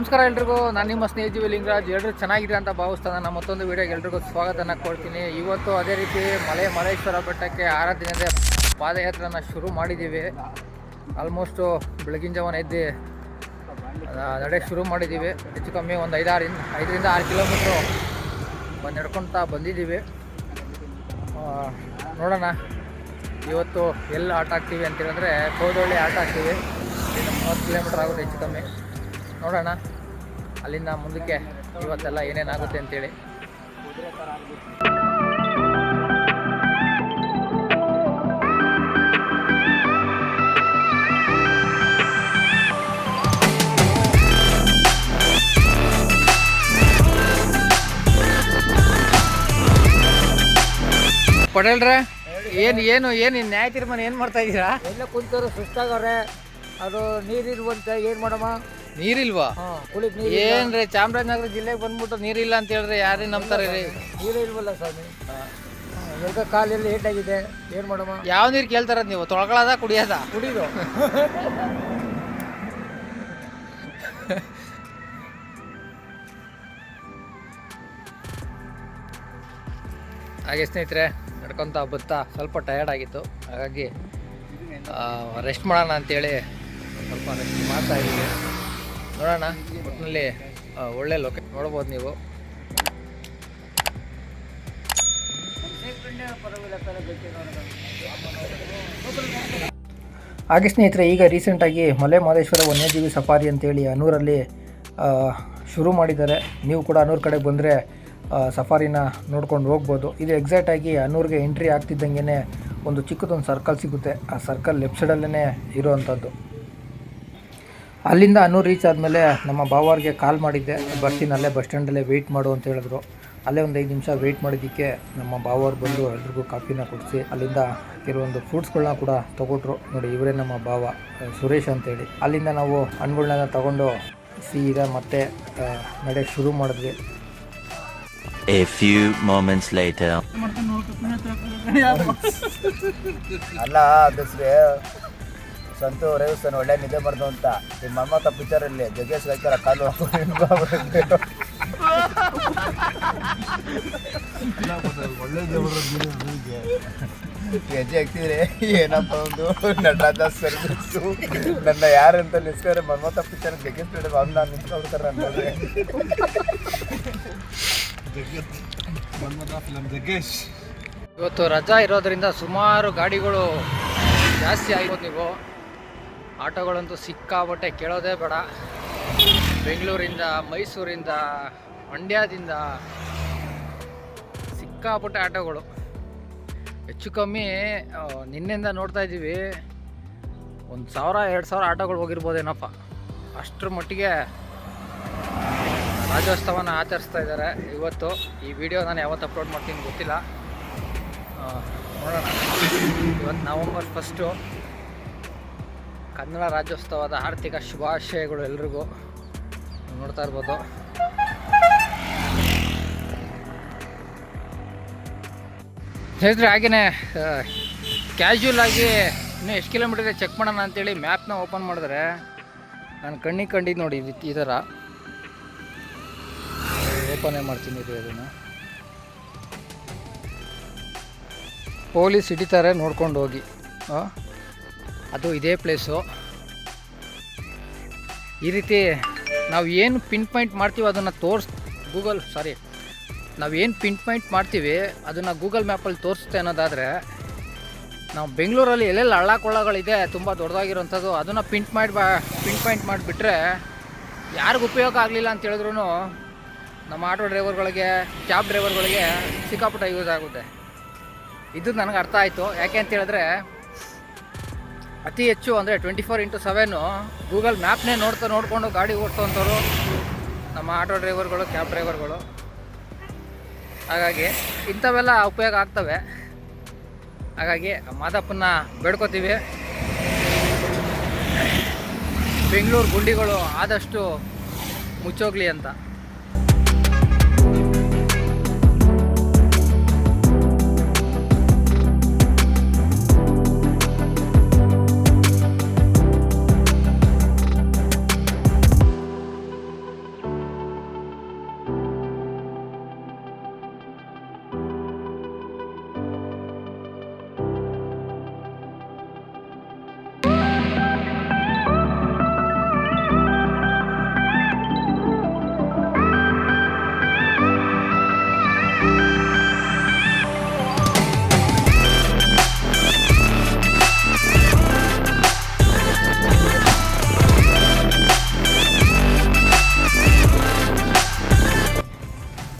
ನಮಸ್ಕಾರ ಎಲ್ರಿಗೂ, ನಾನು ನಿಮ್ಮ ಸ್ನೇಹಿತ ಲಿಂಗರಾಜ್. ಎಲ್ಲರೂ ಚೆನ್ನಾಗಿದೆ ಅಂತ ಭಾವಿಸ್ತಾನೆ. ನಾನು ಮತ್ತೊಂದು ವೀಡಿಯೋಗೆ ಎಲ್ರಿಗೂ ಸ್ವಾಗತನ ಕೊಡ್ತೀನಿ. ಇವತ್ತು ಅದೇ ರೀತಿ ಮಲೇಶ್ವರ ಬೆಟ್ಟಕ್ಕೆ 6 ದಿನದ ಪಾದಯಾತ್ರೆನ ಶುರು ಮಾಡಿದ್ದೀವಿ. ಆಲ್ಮೋಸ್ಟು ಬೆಳಗಿನ ಜಾವನ ಎದ್ದು ನಡೆಗೆ ಶುರು ಮಾಡಿದ್ದೀವಿ. ಹೆಚ್ಚು ಕಮ್ಮಿ ಒಂದು 5ರಿಂದ 6 ಕಿಲೋಮೀಟ್ರು ನಡ್ಕೊಳ್ತಾ ಬಂದಿದ್ದೀವಿ. ನೋಡೋಣ ಇವತ್ತು ಎಲ್ಲಿ ಆಟ ಆಗ್ತೀವಿ ಅಂತ ಹೇಳಿದ್ರೆ ಕೋದಳ್ಳಿ ಆಟ ಆಗ್ತೀವಿ. ಇನ್ನು 30 ಕಿಲೋಮೀಟ್ರ್ ಆಗುತ್ತೆ ಹೆಚ್ಚು ಕಮ್ಮಿ. ನೋಡೋಣ ಅಲ್ಲಿಂದ ಮುಂದಕ್ಕೆ ಇವತ್ತೆಲ್ಲ ಏನೇನಾಗುತ್ತೆ ಅಂತೇಳಿ. ಪಟೇಲ್ರೆ, ಏನು ನ್ಯಾಯ ತೀರ್ಮಾನ ಏನು ಮಾಡ್ತಾ ಇದ್ದೀರಾ? ಎಲ್ಲ ಕುಂತರು ಸುಸ್ತಾಗವ್ರೆ. ಅದು ನೀರಿರುವಂತೆ ಏನು ಮಾಡಮ್ಮ? ನೀರಿಲ್ವಾ? ಕುಳಿಕ್ ನೀರು ಏನ್ರಿ, ಚಾಮರಾಜನಗರ ಜಿಲ್ಲೆಗೆ ಬಂದ್ಬಿಟ್ಟು ನೀರಿಲ್ಲ ಅಂತ ಹೇಳಿದ್ರೆ ಯಾರೇ ನಂಬ್ತಾರೆ ರೀ? ನೀರೇ ಇಲ್ವಲ್ಲ ಸ್ವಾಮಿ. ಎಲ್ಲ ಕಾಲೆಲ್ಲ ಏಟಾಗಿದೆ, ಏನು ಮಾಡಮ್ಮ? ಯಾವ ನೀರು ಕೇಳ್ತಾರ ನೀವು? ತೊಳ್ಕೊಳ್ಳೋದ ಕುಡಿಯೋದ? ಕುಡಿದು ಹಾಗೆ ಸ್ನೇಹಿತರೆ, ನಡ್ಕೊತ ಬತ್ತಾ ಸ್ವಲ್ಪ ಟಯರ್ಡ್ ಆಗಿತ್ತು. ಹಾಗಾಗಿ ರೆಸ್ಟ್ ಮಾಡೋಣ ಅಂತೇಳಿ ಸ್ವಲ್ಪ ರೆಸ್ಟ್ ಮಾಡ್ತಾ ಇದ್ದೀವಿ. ನೋಡೋಣ, ಒಟ್ಟಿನಲ್ಲಿ ಒಳ್ಳೆ ಲೊಕೇಶನ್ ನೋಡ್ಬೋದು ನೀವು. ಹಾಗೆ ಸ್ನೇಹಿತರೆ, ಈಗ ರೀಸೆಂಟಾಗಿ ಮಲೇಶ್ವರ ವನ್ಯಜೀವಿ ಸಫಾರಿ ಅಂತೇಳಿ ಅನೂರಲ್ಲಿ ಶುರು ಮಾಡಿದ್ದಾರೆ. ನೀವು ಕೂಡ ಅನೂರು ಕಡೆ ಬಂದರೆ ಸಫಾರಿನ ನೋಡ್ಕೊಂಡು ಹೋಗ್ಬೋದು. ಇದು ಎಕ್ಸಾಕ್ಟಾಗಿ ಅನೂರಿಗೆ ಎಂಟ್ರಿ ಆಗ್ತಿದ್ದಂಗೆ ಒಂದು ಚಿಕ್ಕದೊಂದು ಸರ್ಕಲ್ ಸಿಗುತ್ತೆ. ಆ ಸರ್ಕಲ್ ಲೆಫ್ಟ್ ಸೈಡಲ್ಲೇ ಇರೋವಂಥದ್ದು. ಅಲ್ಲಿಂದ ಅನೂರು ರೀಚ್ ಆದಮೇಲೆ ನಮ್ಮ ಬಾವರ್ಗೆ ಕಾಲ್ ಮಾಡಿದ್ದೆ, ಬರ್ತೀನಿ ಅಲ್ಲೇ ಬಸ್ ಸ್ಟ್ಯಾಂಡಲ್ಲೇ ವೆಯ್ಟ್ ಮಾಡು ಅಂತ ಹೇಳಿದ್ರು. ಅಲ್ಲೇ ಒಂದು 5 ನಿಮಿಷ ವೆಯ್ಟ್ ಮಾಡಿದ್ದಕ್ಕೆ ನಮ್ಮ ಬಾವರ್ ಬಂದು ಎಲ್ರಿಗೂ ಕಾಫಿನ ಕೊಡಿಸಿ ಅಲ್ಲಿಂದ ಕೆಲವೊಂದು ಫ್ರೂಟ್ಸ್ಗಳನ್ನ ಕೂಡ ತೊಗೊಟ್ರು. ನೋಡಿ, ಇವರೇ ನಮ್ಮ ಬಾವ ಸುರೇಶ್ ಅಂತೇಳಿ. ಅಲ್ಲಿಂದ ನಾವು ಹಣ್ಣುಗಳನ್ನೆಲ್ಲ ತೊಗೊಂಡು ಸೀದಾ ಮತ್ತೆ ನಡೆಯೋಕ್ಕೆ ಶುರು ಮಾಡಿದ್ವಿ. A few moments later. ಅಲ್ಲ ಅದಕ್ಕೆ ಸಂತು ರೇವಸ್ಥಾನ ಒಳ್ಳೆ ನಿದ್ದೆ ಬರ್ದು ಅಂತ ನಿಮ್ಮ ಮನ್ಮತ ಪಿಕ್ಚರಲ್ಲಿ ಜಗ್ಗೇಶ್ ಹಾಕ್ತಾರ ಕಾಲು ಹೆಜ್ಜೆ ಹಾಕ್ತಿದ್ರೆ ಏನಪ್ಪ ಒಂದು ನಟರಾಜ ಸರ್ವಿಸು ನನ್ನ ಯಾರಂತ ನಿಲ್ಸ್ತಾರೆ ಮನ್ಮತ ಪಿಕ್ಚರ್ ಜಗ್ಗೇಶ್ ಅವ್ನು ನಾನು ನಿಂತ್ಕೊಳ್ತಾರ ಅನ್ನೋದ್ರೆ ಜಗ್ಗೇಶ್. ಇವತ್ತು ರಜಾ ಇರೋದ್ರಿಂದ ಸುಮಾರು ಗಾಡಿಗಳು ಜಾಸ್ತಿ ಆಗ್ಬೋದು. ನೀವು ಆಟೋಗಳಂತೂ ಸಿಕ್ಕಾಬಟ್ಟೆ ಕೇಳೋದೇ ಬೇಡ. ಬೆಂಗಳೂರಿಂದ, ಮೈಸೂರಿಂದ, ಮಂಡ್ಯದಿಂದ ಸಿಕ್ಕಾಪಟ್ಟೆ ಆಟೋಗಳು. ಹೆಚ್ಚು ಕಮ್ಮಿ ನಿನ್ನೆಯಿಂದ ನೋಡ್ತಾ ಇದ್ದೀವಿ 1,000-2,000 ಆಟೋಗಳು ಹೋಗಿರ್ಬೋದೇನಪ್ಪ. ಅಷ್ಟರ ಮಟ್ಟಿಗೆ ರಾಜ್ಯೋತ್ಸವನ ಆಚರಿಸ್ತಾ ಇದ್ದಾರೆ ಇವತ್ತು. ಈ ವಿಡಿಯೋ ನಾನು ಯಾವತ್ತು ಅಪ್ಲೋಡ್ ಮಾಡ್ತೀನಿ ಗೊತ್ತಿಲ್ಲ, ನೋಡೋಣ. ಇವತ್ತು ನವೆಂಬರ್ 1 ಕನ್ನಡ ರಾಜ್ಯೋತ್ಸವದ ಆರ್ಥಿಕ ಶುಭಾಶಯಗಳು ಎಲ್ರಿಗೂ. ನೋಡ್ತಾ ಇರ್ಬೋದು. ಸ್ನೇಹಿತರೆ, ಹಾಗೆಯೇ ಕ್ಯಾಶುವಲ್ ಆಗಿ ಇನ್ನೂ ಎಷ್ಟು ಕಿಲೋಮೀಟರ್ ಇದೆ ಚೆಕ್ ಮಾಡೋಣ ಅಂತೇಳಿ ಮ್ಯಾಪ್ನ ಓಪನ್ ಮಾಡಿದ್ರೆ ನಾನು ಕಣ್ಣಿಗೆ ಕಂಡಿದ್ದು ನೋಡಿ ಈ ಥರ. ಓಪನೇ ಮಾಡ್ತೀನಿ ರೀ ಅದನ್ನು. ಪೊಲೀಸ್ ಹಿಡಿತಾರೆ, ನೋಡ್ಕೊಂಡು ಹೋಗಿ. ಅದು ಇದೇ ಪ್ಲೇಸು. ಈ ರೀತಿ ನಾವು ಏನು ಪಿನ್ ಪಾಯಿಂಟ್ ಮಾಡ್ತೀವಿ ಅದನ್ನು ನಾವು ಏನು ಪಿನ್ ಪಾಯಿಂಟ್ ಮಾಡ್ತೀವಿ ಅದನ್ನು ಗೂಗಲ್ ಮ್ಯಾಪಲ್ಲಿ ತೋರಿಸುತ್ತೆ ಅನ್ನೋದಾದರೆ, ನಾವು ಬೆಂಗಳೂರಲ್ಲಿ ಎಲ್ಲೆಲ್ಲಿ ಹಳ್ಳ ಕೊಳ್ಳಗಳಿದೆ ತುಂಬ ದೊಡ್ಡದಾಗಿರೋಂಥದ್ದು ಅದನ್ನು ಪಿನ್ ಪಾಯಿಂಟ್ ಮಾಡಿಬಿಟ್ರೆ ಯಾರಿಗೂ ಉಪಯೋಗ ಆಗಲಿಲ್ಲ ಅಂತ ಹೇಳಿದ್ರು ನಮ್ಮ ಆಟೋ ಡ್ರೈವರ್ಗಳಿಗೆ, ಕ್ಯಾಬ್ ಡ್ರೈವರ್ಗಳಿಗೆ ಸಿಕ್ಕಾಪಟ್ಟೆ ಯೂಸ್ ಆಗುತ್ತೆ. ಇದು ನನಗೆ ಅರ್ಥ ಆಯಿತು. ಯಾಕೆ ಅಂತ ಹೇಳಿದ್ರೆ ಅತಿ ಹೆಚ್ಚು ಅಂದರೆ 24/7 ಗೂಗಲ್ ಮ್ಯಾಪ್ನೇ ನೋಡ್ಕೊಂಡು ಗಾಡಿ ಓಡಿಸೋವಂಥವ್ರು ನಮ್ಮ ಆಟೋ ಡ್ರೈವರ್ಗಳು, ಕ್ಯಾಬ್ ಡ್ರೈವರ್ಗಳು. ಹಾಗಾಗಿ ಇಂಥವೆಲ್ಲ ಉಪಯೋಗ ಆಗ್ತವೆ. ಹಾಗಾಗಿ ಮಾದಪ್ಪನ್ನ ಬೇಡ್ಕೋತೀವಿ, ಬೆಂಗಳೂರು ಗುಂಡಿಗಳು ಆದಷ್ಟು ಮುಚ್ಚೋಗ್ಲಿ ಅಂತ.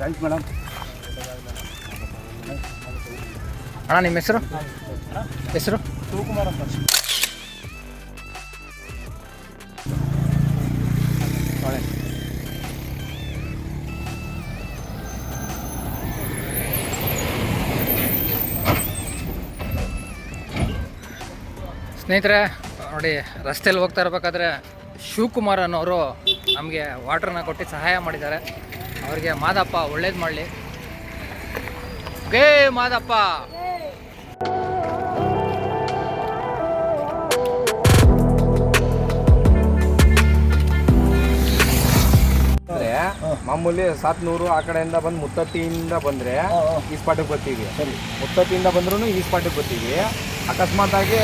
Thanks madam. ಅಣ್ಣ ನಿಮ್ಮ ಹೆಸರು? ಹೆಸರು ಶಿವಕುಮಾರ್ ಅಂತ. ಸ್ನೇಹಿತರೆ ನೋಡಿ, ರಸ್ತೆಯಲ್ಲಿ ಹೋಗ್ತಾ ಇರಬೇಕಾದ್ರೆ ಶಿವಕುಮಾರ್ ಅನ್ನೋರು ನಮಗೆ ವಾಟ್ರನ್ನ ಕೊಟ್ಟು ಸಹಾಯ ಮಾಡಿದ್ದಾರೆ. ಅವರಿಗೆ ಮಾದಪ್ಪ ಒಳ್ಳೇದು ಮಾಡಲಿ. ಗೇ ಮಾದಪ್ಪ. ಮಾಮೂಲಿ 700 ಆ ಕಡೆಯಿಂದ ಬಂದು ಮುತ್ತತ್ತಿಯಿಂದ ಬಂದರೆ ಈ ಸ್ಪಾಟಿಗೆ ಬರ್ತೀವಿ. ಸರಿ. ಮುತ್ತತ್ತಿಯಿಂದ ಬಂದ್ರೂ ಈ ಸ್ಪಾಟಿಗೆ ಬರ್ತೀವಿ. ಅಕಸ್ಮಾತಾಗಿ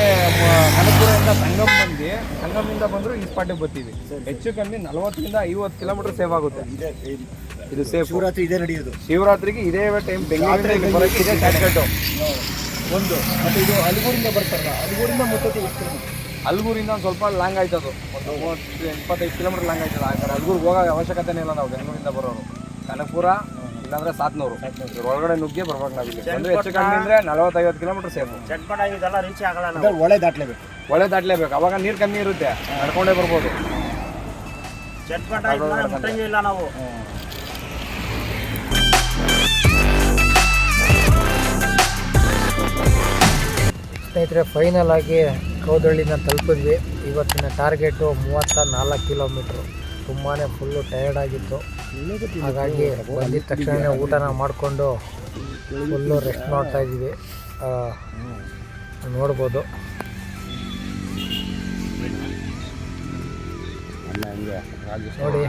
ಕನಕಪುರದಿಂದ ಸಂಗಮದಿಂದ ಬಂದರೂ ಈ ಸ್ಪಾಟಿಗೆ ಬರ್ತೀವಿ. ಹೆಚ್ಚು ಕಮ್ಮಿ 40ರಿಂದ 50 ಕಿಲೋಮೀಟರ್ ಸೇವ್ ಆಗುತ್ತೆ. ಇದು ಸೇಫ್. ಶಿವರಾತ್ರಿ ಇದೇ ನಡೆಯೋದು. ಶಿವರಾತ್ರಿಗೆ ಇದೇ ಟೈಮ್ ಬೆಂಗಳೂರಿಗೆ ಬರೋಕ್ಕೆ ಇದೇ ಶಾರ್ಟ್ಕಟ್ಟು. ಒಂದು ಮತ್ತು ಇದು ಅಲಗೂರಿಂದ ಬರ್ತಾರಲ್ಲ, ಅಲಗೂರಿಂದ ಮುತ್ತತ್ತಿ ಎಷ್ಟು? ಅಲ್ಗೂರಿಂದ ಒಂದು ಸ್ವಲ್ಪ ಲಾಂಗ್ ಆಯ್ತದು. ಒಂದು 30-25 ಕಿಲೋಮೀಟರ್ ಲಾಂಗ್ ಆಯ್ತದೆ. ಆ ಕಡೆ ಅಲ್ಗೂರಿಗೆ ಹೋಗೋ ಅವಶ್ಯಕತೆನೇ ಇಲ್ಲ ನಾವು ಬೆಂಗಳೂರಿಂದ ಬರೋರು. ಕನಕಪುರ ಇಲ್ಲಾಂದ್ರೆ 700 ಇದ್ರ ಒಳಗಡೆ ನುಗ್ಗಿ ಬರ್ಬೇಕು ನಾವಿಲ್ಲಿ. ಒಂದು ಹೆಚ್ಚು ಕಮ್ಮಿ ಅಂದರೆ 40-50 ಕಿಲೋಮೀಟರ್ ಸೇಫು. ಒಳ್ಳೆ ದಾಟ್ಲೇಬೇಕು. ಒಳ್ಳೆ ದಾಟ್ಲೇಬೇಕು. ಅವಾಗ ನೀರು ಕಮ್ಮಿ ಇರುತ್ತೆ, ನಡ್ಕೊಂಡೇ ಬರ್ಬೋದು. ಇಲ್ಲ ನಾವು. ಸ್ನೇಹಿತರೆ, ಫೈನಲ್ ಆಗಿ ಕೌದಳ್ಳಿನ ತಲುಪಿದ್ವಿ. ಇವತ್ತಿನ ಟಾರ್ಗೆಟು 34 ಕಿಲೋಮೀಟ್ರು. ತುಂಬಾ ಫುಲ್ಲು ಟಯರ್ಡ್ ಆಗಿತ್ತು. ಹಾಗಾಗಿ ಬಂದಿದ್ದ ತಕ್ಷಣ ಊಟನ ಮಾಡಿಕೊಂಡು ಫುಲ್ಲು ರೆಸ್ಟ್ ಮಾಡ್ತಾ ಇದ್ದೀವಿ. ನೋಡ್ಬೋದು. ನೋಡಿ,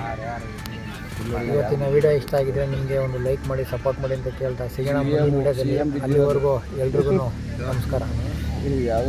ಇವತ್ತಿನ ವಿಡಿಯೋ ಇಷ್ಟ ಆಗಿದ್ರೆ ನಿಮಗೆ ಒಂದು ಲೈಕ್ ಮಾಡಿ, ಸಪೋರ್ಟ್ ಮಾಡಿ ಅಂತ ಕೇಳ್ತಾ ಸಿಗೋಣ ಮುಂದಿನ ವಿಡಿಯೋದಲ್ಲಿ. ಅಲ್ಲಿವರೆಗೂ ಎಲ್ರಿಗೂ ನಮಸ್ಕಾರ. ಯಾವ